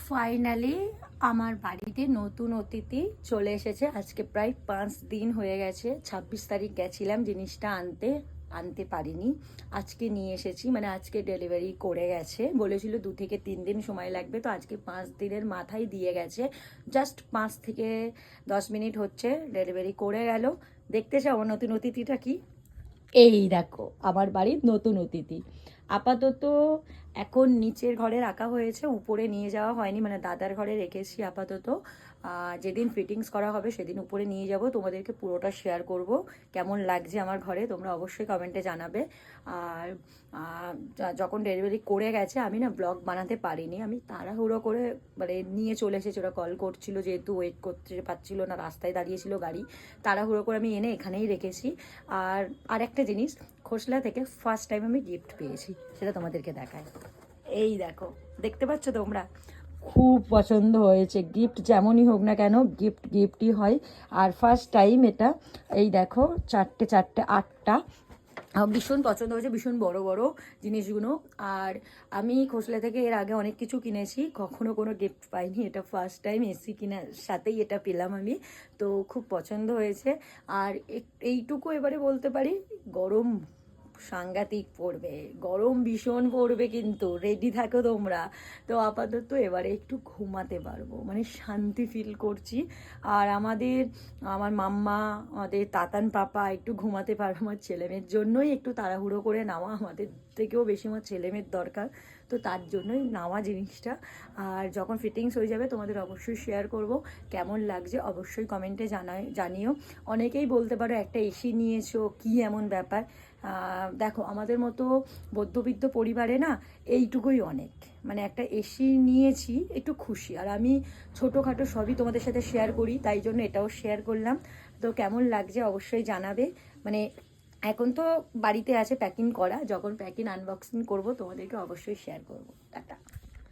Finally আমার বাড়িতে নতুন অতিথি চলে এসেছে। আজকে প্রায় 5 দিন হয়ে গেছে। 26 তারিখ গেছিলাম জিনিসটা আনতে পারিনি। আজকে নিয়ে এসেছি, মানে আজকে ডেলিভারি করে গেছে। বলেছিল 2 থেকে 3 দিন সময় লাগবে, তো আজকে 5 দিনের মাথায় দিয়ে গেছে। জাস্ট 5 থেকে 10 মিনিট হচ্ছে ডেলিভারি করে গেল। দেখতে চাও আমার নতুন অতিথিটা কি? এই দেখো আমার বাড়ির নতুন অতিথি। আপাতত এখন নিচের ঘরে রাখা হয়েছে, উপরে নিয়ে যাওয়া হয়নি, মানে দাদার ঘরে রেখেছি আপাতত। যেদিন ফিটিংস করা হবে সেদিন উপরে নিয়ে যাব, তোমাদেরকে পুরোটা শেয়ার করব। কেমন লাগছে আমার ঘরে তোমরা অবশ্যই কমেন্টে জানাবে। আর যখন ডেলিভারি করে গেছে আমি না ব্লগ বানাতে পারিনি, আমি তাড়াহুড়ো করে মানে নিয়ে চলে এসেছি। ওরা কল করছিল, যেহেতু ওয়েট করতে পারছিল না, রাস্তায় দাঁড়িয়েছিল গাড়ি, তাড়াহুড়ো করে আমি এনে এখানেই রেখেছি। আর একটা জিনিস, খোসলা থেকে ফার্স্ট টাইম আমি গিফট পেয়েছি, সেটা তোমাদেরকে দেখায়। এই দেখো, দেখতে পাচ্ছ তোমরা? খুব পছন্দ হয়েছে। গিফট যেমনই হোক না কেন, গিফটই হয়। আর ফার্স্ট টাইম এটা, এই দেখো, চারটে 8টা। ভীষণ পছন্দ হয়েছে, ভীষণ বড় বড় জিনিসগুলো। আর আমি খোসলা থেকে এর আগে অনেক কিছু কিনেছি, কখনো কোনো গিফট পাইনি, এটা ফার্স্ট টাইম এসি কেনার সাথেই এটা পেলাম আমি। তো খুব পছন্দ হয়েছে। আর এইটুকু এবারে বলতে পারি, গরম সাংঘাতিক পড়বে, গরম ভীষণ পড়বে, কিন্তু রেডি থাকো তোমরা। তো আপাতত এবারে একটু ঘুমাতে পারবো, মানে শান্তি ফিল করছি। আর আমার মাম্মা, আমাদের তাতান পাপা একটু ঘুমাতে পারবো। আমার ছেলেমেয়ের জন্যই একটু তাড়াহুড়ো করে নেওয়া, আমাদের থেকেও বেশি আমার ছেলেমেয়ের দরকার, তো তার জন্যই নেওয়া জিনিসটা। আর যখন ফিটিংস হয়ে যাবে তোমাদের অবশ্যই শেয়ার করব। কেমন লাগছে অবশ্যই কমেন্টে জানিও। অনেকেই বলতে পারো একটা এসি নিয়েছো, কি এমন ব্যাপার? দেখো, আমাদের মতো মধ্যবিত্ত পরিবারে না এইটুকুই অনেক, মানে একটা এসি নিয়েছি, একটু খুশি। আর আমি ছোটোখাটো সবই তোমাদের সাথে শেয়ার করি, তাই জন্য এটাও শেয়ার করলাম। তো কেমন লাগছে অবশ্যই জানাবে। মানে এখন তো বাড়িতে আছে প্যাকিং করা, যখন প্যাকিং আনবক্সিং করব তোমাদেরকে অবশ্যই শেয়ার করবো। টাটা।